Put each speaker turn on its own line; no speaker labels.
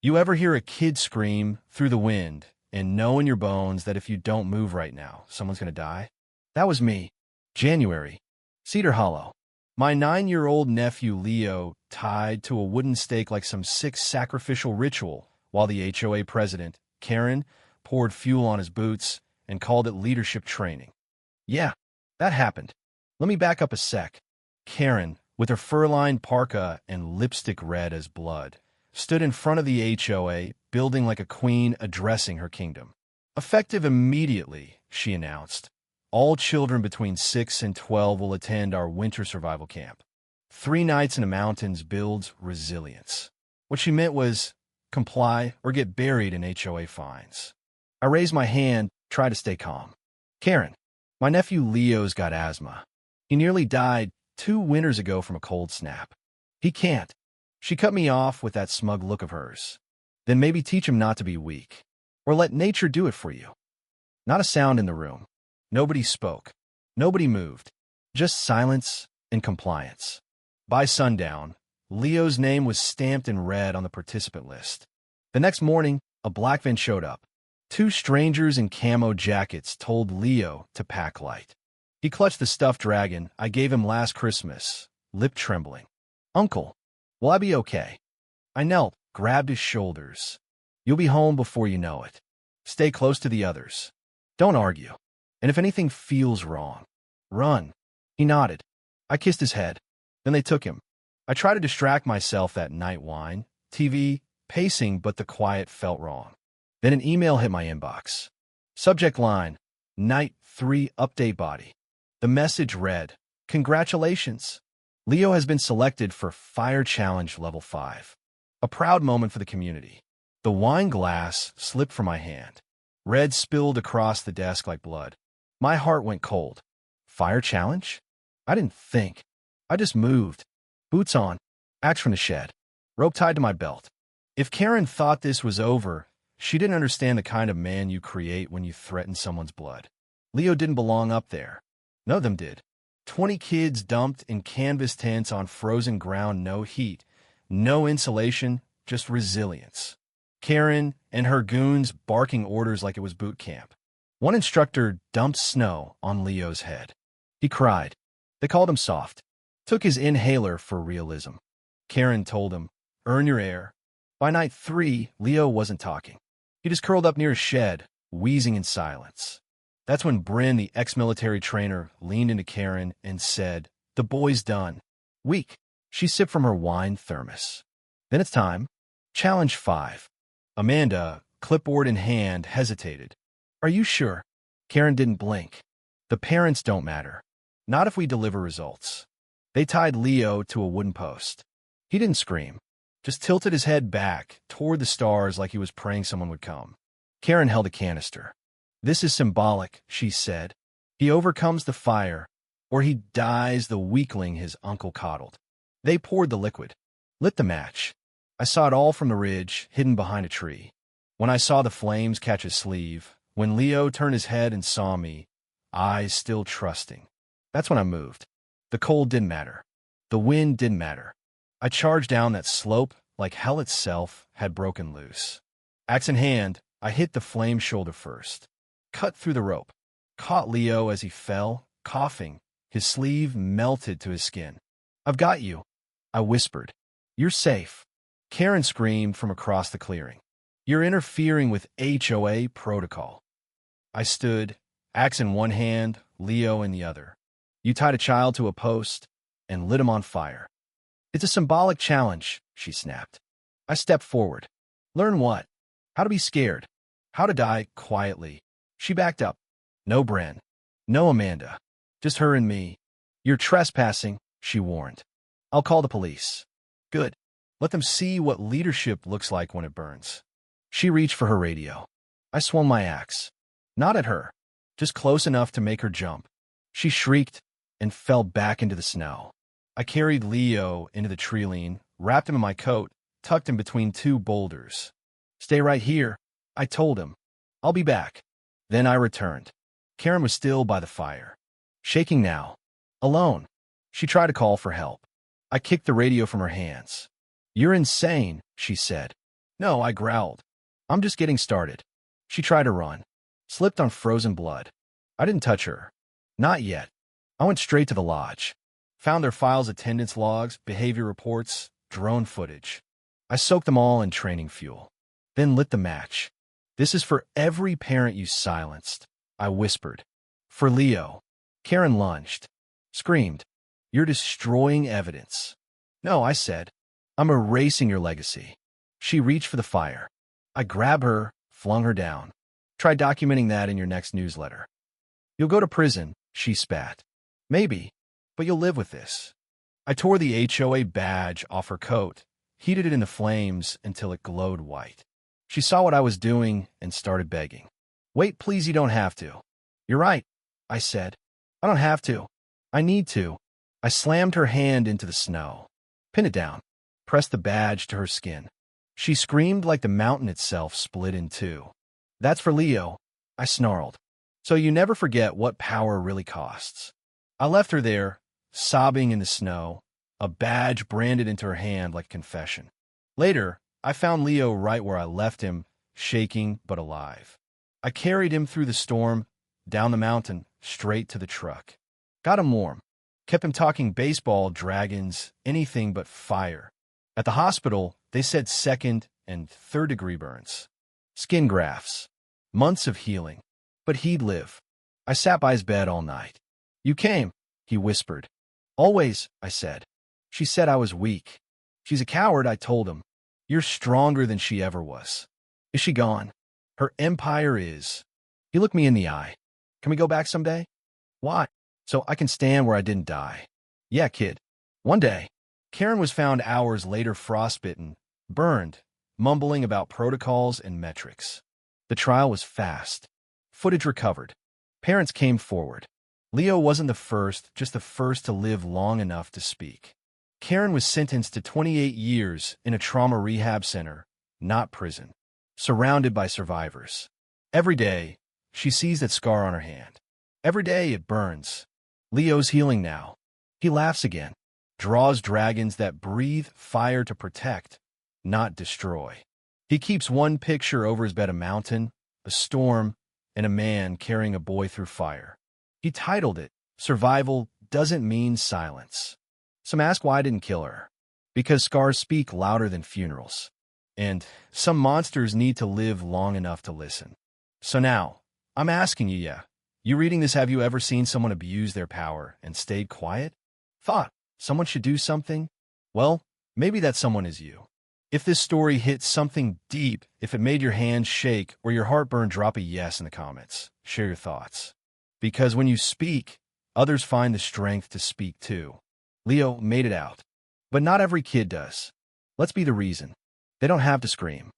You ever hear a kid scream through the wind and know in your bones that if you don't move right now, someone's going to die? That was me. January. Cedar Hollow. My 9-year-old nephew Leo tied to a wooden stake like some sick sacrificial ritual while the HOA president, Karen, poured fuel on his boots and called it leadership training. Yeah, that happened. Let me back up a sec. Karen, with her fur-lined parka and lipstick red as blood, stood in front of the HOA, building like a queen addressing her kingdom. Effective immediately, she announced, all children between 6 and 12 will attend our winter survival camp. 3 nights in the mountains builds resilience. What she meant was comply or get buried in HOA fines. I raised my hand, tried to stay calm. Karen, my nephew Leo's got asthma. He nearly died 2 winters ago from a cold snap. He can't. She cut me off with that smug look of hers. Then maybe teach him not to be weak. Or let nature do it for you. Not a sound in the room. Nobody spoke. Nobody moved. Just silence and compliance. By sundown, Leo's name was stamped in red on the participant list. The next morning, a black van showed up. 2 strangers in camo jackets told Leo to pack light. He clutched the stuffed dragon I gave him last Christmas, lip trembling. Uncle, will I be okay? I knelt, grabbed his shoulders. You'll be home before you know it. Stay close to the others. Don't argue. And if anything feels wrong, run. He nodded. I kissed his head. Then they took him. I tried to distract myself that night wine, TV, pacing, but the quiet felt wrong. Then an email hit my inbox. Subject line, Night 3 Update Body. The message read, Congratulations. Leo has been selected for Fire Challenge Level 5. A proud moment for the community. The wine glass slipped from my hand. Red spilled across the desk like blood. My heart went cold. Fire challenge? I didn't think. I just moved. Boots on, axe from the shed, rope tied to my belt. If Karen thought this was over, she didn't understand the kind of man you create when you threaten someone's blood. Leo didn't belong up there. None of them did. 20 kids dumped in canvas tents on frozen ground, no heat, no insulation, just resilience. Karen and her goons barking orders like it was boot camp. One instructor dumped snow on Leo's head. He cried. They called him soft. Took his inhaler for realism. Karen told him, earn your air. By night 3, Leo wasn't talking. He just curled up near a shed, wheezing in silence. That's when Bryn, the ex-military trainer, leaned into Karen and said, the boy's done. Weak. She sipped from her wine thermos. Then it's time. Challenge 5. Amanda, clipboard in hand, hesitated. Are you sure? Karen didn't blink. The parents don't matter. Not if we deliver results. They tied Leo to a wooden post. He didn't scream. Just tilted his head back toward the stars like he was praying someone would come. Karen held a canister. This is symbolic, she said. He overcomes the fire, or he dies the weakling his uncle coddled. They poured the liquid. Lit the match. I saw it all from the ridge, hidden behind a tree. When I saw the flames catch his sleeve, when Leo turned his head and saw me, eyes still trusting. That's when I moved. The cold didn't matter. The wind didn't matter. I charged down that slope like hell itself had broken loose. Axe in hand, I hit the flame shoulder first. Cut through the rope. Caught Leo as he fell, coughing. His sleeve melted to his skin. I've got you, I whispered. You're safe. Karen screamed from across the clearing. You're interfering with HOA protocol. I stood, axe in one hand, Leo in the other. You tied a child to a post and lit him on fire. It's a symbolic challenge, she snapped. I stepped forward. Learn what? How to be scared. How to die quietly. She backed up. No Bren. No Amanda. Just her and me. You're trespassing, she warned. I'll call the police. Good. Let them see what leadership looks like when it burns. She reached for her radio. I swung my axe. Not at her. Just close enough to make her jump. She shrieked and fell back into the snow. I carried Leo into the tree lean, wrapped him in my coat, tucked him between 2 boulders. Stay right here, I told him. I'll be back. Then I returned. Karen was still by the fire. Shaking now. Alone. She tried to call for help. I kicked the radio from her hands. You're insane, she said. No, I growled. I'm just getting started. She tried to run. Slipped on frozen blood. I didn't touch her. Not yet. I went straight to the lodge. Found their files, attendance logs, behavior reports, drone footage. I soaked them all in training fuel. Then lit the match. This is for every parent you silenced, I whispered. For Leo. Karen lunged. Screamed. You're destroying evidence. No, I said. I'm erasing your legacy. She reached for the fire. I grabbed her, flung her down. Try documenting that in your next newsletter. You'll go to prison, she spat. Maybe, but you'll live with this. I tore the HOA badge off her coat, heated it in the flames until it glowed white. She saw what I was doing and started begging. Wait, please, you don't have to. You're right, I said. I don't have to. I need to. I slammed her hand into the snow. Pin it down. Pressed the badge to her skin. She screamed like the mountain itself split in two. That's for Leo, I snarled. So you never forget what power really costs. I left her there, sobbing in the snow, a badge branded into her hand like confession. Later, I found Leo right where I left him, shaking but alive. I carried him through the storm, down the mountain, straight to the truck. Got him warm. Kept him talking baseball, dragons, anything but fire. At the hospital, they said 2nd and 3rd degree burns. Skin grafts. Months of healing. But he'd live. I sat by his bed all night. You came, he whispered. Always, I said. She said I was weak. She's a coward, I told him. You're stronger than she ever was. Is she gone? Her empire is. He looked me in the eye. Can we go back someday? Why? So I can stand where I didn't die. Yeah, kid. One day. Karen was found hours later frostbitten, burned, mumbling about protocols and metrics. The trial was fast. Footage recovered. Parents came forward. Leo wasn't the first, just the first to live long enough to speak. Karen was sentenced to 28 years in a trauma rehab center, not prison, surrounded by survivors. Every day, she sees that scar on her hand. Every day it burns. Leo's healing now. He laughs again, draws dragons that breathe fire to protect, not destroy. He keeps one picture over his bed: a mountain, a storm, and a man carrying a boy through fire. He titled it, Survival Doesn't Mean Silence. Some ask why I didn't kill her. Because scars speak louder than funerals. And some monsters need to live long enough to listen. So now, I'm asking you, you reading this, have you ever seen someone abuse their power and stayed quiet? Thought someone should do something? Well, maybe that someone is you. If this story hit something deep, if it made your hands shake or your heart burn, drop a yes in the comments. Share your thoughts. Because when you speak, others find the strength to speak too. Leo made it out. But not every kid does. Let's be the reason. They don't have to scream.